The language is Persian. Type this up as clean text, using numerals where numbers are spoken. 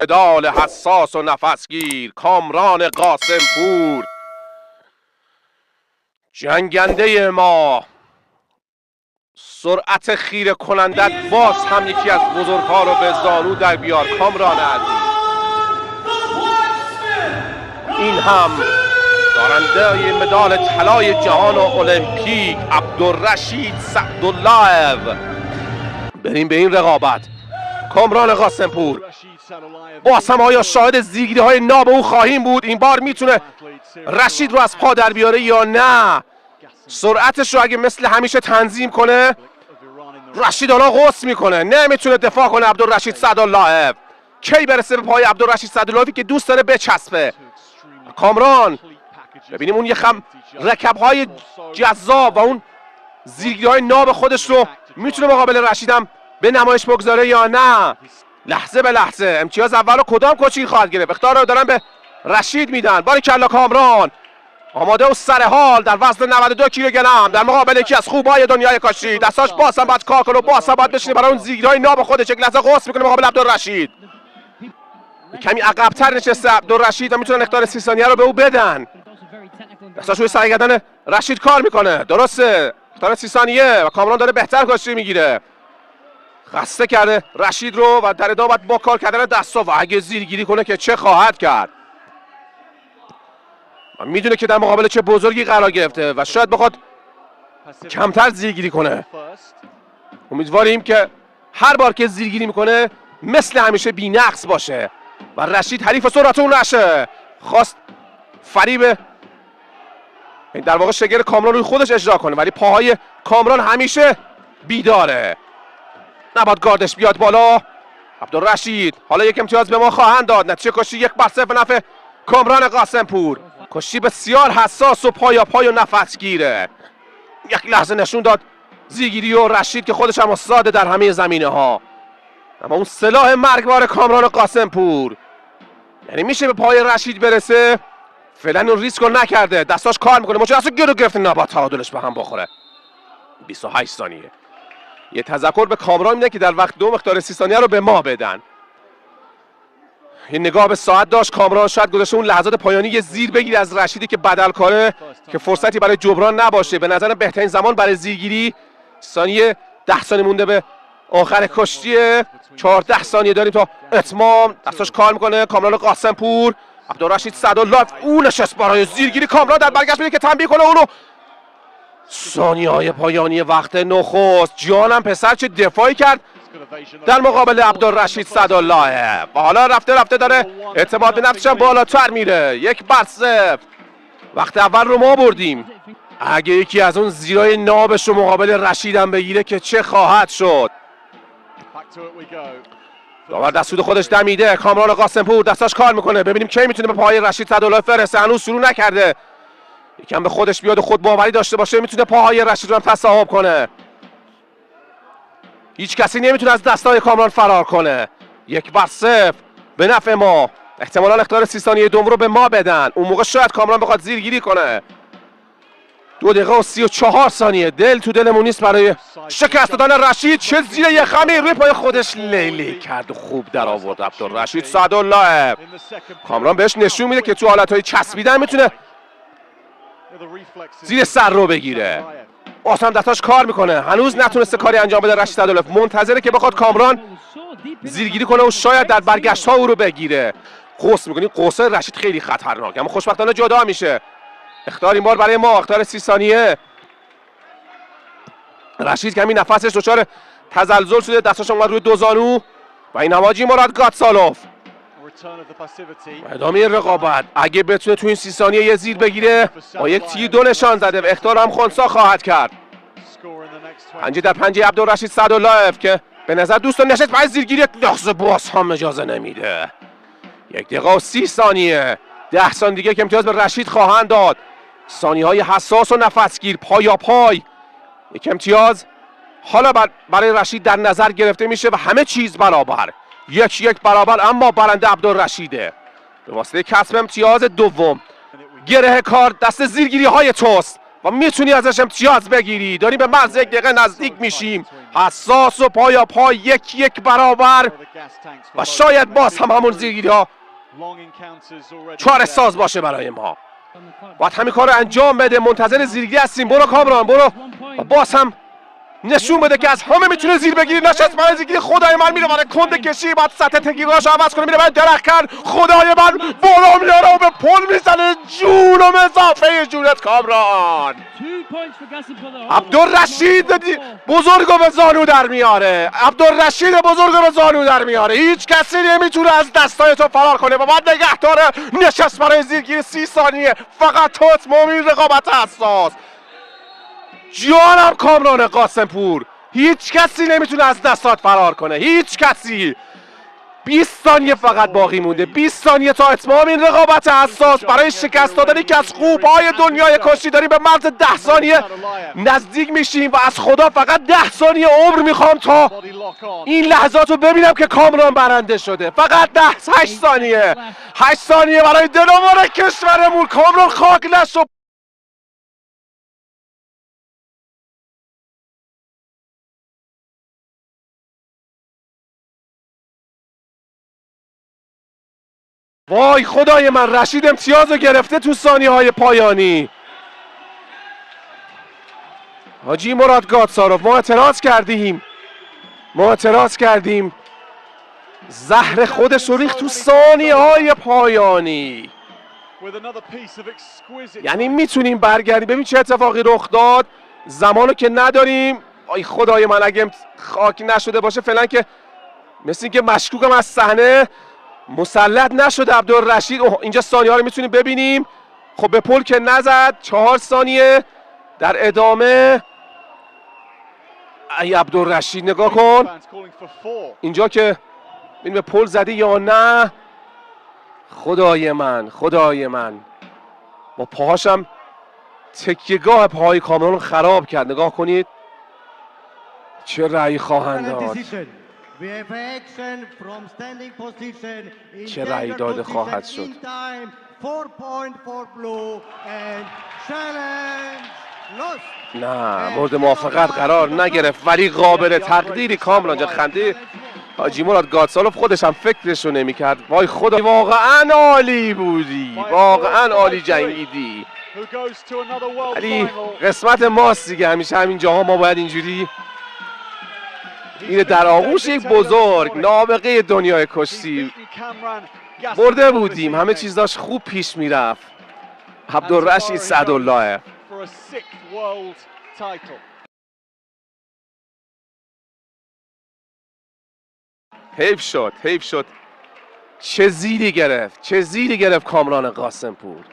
مدال حساس و نفسگیر کامران قاسمپور، جنگنده ما، سرعت خیره کنندت باز هم یکی از بزرگها رو به زانو در بیار کامران عزیز. این هم دارنده مدال طلای جهان و المپیک عبدالرشید سعدالله‌و. بریم به این رقابت. کامران قاسمپور باز هم آیا شاهد زیگیری های ناب او خواهیم بود؟ این بار میتونه رشید رو از پا در بیاره یا نه؟ سرعتش رو اگه مثل همیشه تنظیم کنه رشید حالا غص میکنه، نمیتونه دفاع کنه عبدالرشید سعدالله‌و. کی برسه به پای عبدالرشید سعدالله‌وی که دوست داره بچسبه؟ کامران ببینیم اون یه خم رکب‌های جذاب و اون زیرگیری‌های ناب خودش رو میتونه مقابل رشیدم به نمایش بگذاره یا نه. لحظه به لحظه امتیاز اول رو کدام کوچین خواهد گرفت؟ اختیار رو دارن به رشید میدن. باریکلا کامران آماده و سر حال در وزن 92 کیلوگرم در مقابل یکی از خوبای دنیای کشتی. دستاش باز هم باید کار کنه و باز هم باید بشینه برای اون زیرگیری‌های ناب خودش. یک لحظه قص میکنه مقابل عبدالرشید. کمی عقب‌تر نشسته عبدالرشید و میتونن اختیار 30 ثانیه رو به او بدن. دستاش روی سرگردن رشید کار میکنه. درسته اختیار 30 ثانیه و کامران داره بهتر کشتی میگیره. خسته کرده رشید رو و در ادامه با کار کردن دستا و اگه زیرگیری کنه که چه خواهد کرد. و میدونه که در مقابل چه بزرگی قرار گرفته و شاید بخواد کمتر زیرگیری کنه. امیدواریم که هر بار که زیرگیری میکنه مثل همیشه بی‌نقص باشه و رشید حریف سرعت اون نشه. خواست فریب در واقع شگر کامران روی خودش اجرا کنه ولی پاهای کامران همیشه بیداره. نباید گاردش بیاد بالا. عبدالرشید حالا یک امتیاز به ما خواهند داد. نتیجه کشتی 1-0 به نفع کامران قاسمپور. کشتی بسیار حساس و پای و نفسگیره. یک لحظه نشون داد زیگیری و رشید که خودش هم استاده در همه زمینه ها. اما اون سلاح مرگبار کامران قاسمپور یعنی میشه به پای رشید برسه. فعلا اون ریسک رو نکرده. دستاش کار میکنه. مچه اصلا گرو گرفته نباید تعادلش به هم بخوره. 28 ثانیه. یه تذکر به کامران میده که در وقت دوم اختیار 30 ثانیه رو به ما بدن. یه نگاه به ساعت داشت کامران. شاید گذاشته اون لحظات پایانی یه زیر بگیره از رشیدی که بدل کاره که فرصتی برای جبران نباشه. به نظر بهترین زمان برای زیرگیری ثانیه 10 ثانیه مونده به آخر کشتی. 14 ثانیه داریم تا اتمام. دستاش کار میکنه کامران قاسمپور. عبدالرشید سعدالله‌و اون نشست برای زیرگیری. کامران در برگشت میده که تنبیه کنه اونو. ثانیه‌های پایانی وقت نخست. جانم پسر چه دفاعی کرد در مقابل عبدالرشید سعدالله‌و و حالا رفته داره اعتماد به نفسش بالاتر میره. 1-0. وقت اول رو ما بردیم. اگه یکی از اون زیرای نابش رو مقابل رشیدم بگیره که چه خواهد شد. داور دستور خودش دمیده. کامران قاسمپور دستاش کار میکنه. ببینیم کی میتونه به پاهای رشید سعدالله‌و فرسته. هنوز شروع نکرده. یکم به خودش بیاد و خود باوری داشته باشه میتونه پاهای رشید رو هم تصاحب کنه. هیچ کسی نمیتونه از دستای کامران فرار کنه. 1-0 به نفع ما. احتمالاً اختیار 30 ثانیه دوم رو به ما بدن. اون موقع شاید کامران بخواد زیرگیری کنه. 2 دقیقه و 34 ثانیه. دل تو دلمون نیست برای شکست دادن رشید. چه زیر یه خمی روی پای خودش لیلی کرد و خوب در آورد عبدالرشید سعدالله‌و. کامران بهش نشون میده که تو حالتهای چسبیدن میتونه زیر سر رو بگیره. آسان دستاش کار میکنه. هنوز نتونسته کاری انجام بده رشید سعدالله‌و. منتظره که بخواد کامران زیرگیری کنه و شاید در برگشت ها او رو بگیره. قوس میکنی. قوس رشید خیلی خطرناک اما خوشبختانه جدا میشه. اختیار این بار برای ما. اختیار 30 ثانیه. رشید کمی نفسش دچار تزلزل شده. دستاش اومد روی 2 زانو و این هماجی مراد گاتسالوف. ادامه رقابت. اگه بتونه تو این 30 ثانیه یه زیر بگیره با یک تیر 2 نشان زده و اختیار هم خنثی خواهد کرد. 5 در 5 عبدالرشید سعدالله‌و که به نظر دوست نشست برای زیرگیری. لحظه باز هم اجازه نمیده. 1 دقیقه و 30 ثانیه. 10 ثانیه دیگه که امتیاز به رشید خواهند داد. ثانیه‌های حساس و نفسگیر پای. یک امتیاز حالا برای رشید در نظر گرفته میشه و همه چیز برابر. 1-1 برابر اما برنده عبدالرشیده به واسطه کسب امتیاز دوم. گره کار دست زیرگیری های توست و میتونی ازش امتیاز بگیری. داریم به مرز 1 دقیقه نزدیک میشیم. حساس و پایا پای 1-1 برابر و شاید باز هم همون زیرگیری ها چاره ساز باشه برای ما. باید همین کار رو انجام بده. منتظر زیرگیری هستیم. برو کامران برو و باز هم نشون بده که از همه میتونه زیر بگیری. نشست برای زیرگیری. خدای من میره برای کنده کشی. بعد سطح تکنیکاش عوض کنه میره برای درختکن. خدای من بالا میاره و به پل میزنه. جونم اضافه جونت کامران. عبدالرشید بزرگو به زانو در میاره. عبدالرشید بزرگو به زانو در میاره. هیچ کسی نمیتونه از دستای تو فرار کنه و بعد نگه داره. نشست برای زیرگیری 30 ثانیه. فقط تو اتمام رقابت حساس. جانم کامران قاسمپور، هیچ کسی نمیتونه از دستات فرار کنه. هیچ کسی. 20 ثانیه فقط باقی مونده. 20 ثانیه تا اتمام این رقابت حساس برای شکست دادن یکی از خوبهای دنیای کشتی. داریم به مرز 10 ثانیه نزدیک میشیم و از خدا فقط 10 ثانیه عمر میخوام تا این لحظات رو ببینم که کامران برنده شده. فقط 8 ثانیه. 8 ثانیه برای دلمار کشورمون. کامران خاک نشو. وای خدای من، رشید امتیاز رو گرفته تو ثانیه‌های پایانی. حاجی مراد گاتساروف ما اعتراض کردیم. زهر خودش رو ریخت تو ثانیه‌های پایانی. یعنی میتونیم برگردیم. ببین چه اتفاقی رخ داد. زمانو که نداریم. آی خدای من، اگه خاک نشده باشه فعلا که مثل این که مشکوکم از صحنه مسلط نشده عبدالرشید. اینجا ثانیه ها رو میتونیم ببینیم. خب به پل که نزد. 4 ثانیه در ادامه. ای عبدالرشید نگاه کن اینجا که این به پل زده یا نه. خدای من با پاهاشم تکیهگاه پاهای کامران رو خراب کرد. نگاه کنید چه رأی خواهند داد. چه رأی داده خواهد شد. نه مورد موافقت قرار نگرفت ولی قابل تقدیری کامران جان. خنده حاجی مراد گاتساروف خودش هم فکرشو نمی‌کرد. وای خدا، واقعا عالی بودی، واقعا عالی جنگیدی. ولی قسمت ماست دیگه، همیشه همین جاها ما باید اینجوری میره در آغوش یک بزرگ نابغه دنیای کشتی. برده بودیم، همه چیز داشت خوب پیش میرفت. عبدالرشید سعدالله. حیف شد. چه زیری گرفت کامران قاسمپور.